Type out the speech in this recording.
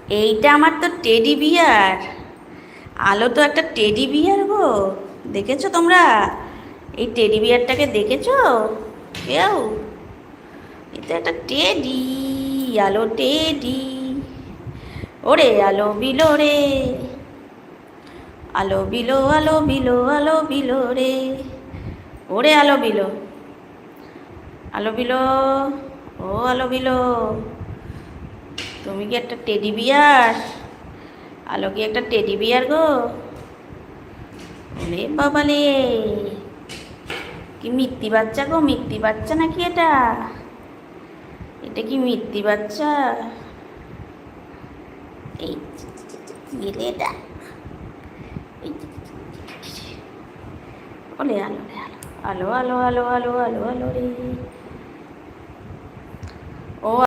এইটা আমার তো টেডি বিয়ার। আলো তো একটা টেডি বিয়ার গো। দেখেছো তোমরা? এই টেডি বিয়ারটাকে দেখেছো কেউ? এটা একটা টেডি। আলো টেডি। ওরে আলো বিলো রে, আলো বিলো আলো বিলো আলো বিলো রে। ওরে আলো বিলো, আলো বিলো, ও আলো বিলো, তুমি কি একটা টেডি বিয়ার? আলো কি একটা টেডি বিয়ার গো? ওরে বাবালে, কি মিত্তি বাচ্চা গো, মিত্তি বাচ্চা নাকি এটা? এটা কি মিত্তি বাচ্চা? এই কি রে এটা? এই ওলে আলো রে আলো, আলো আলো আলো আলো আলো আলো রে।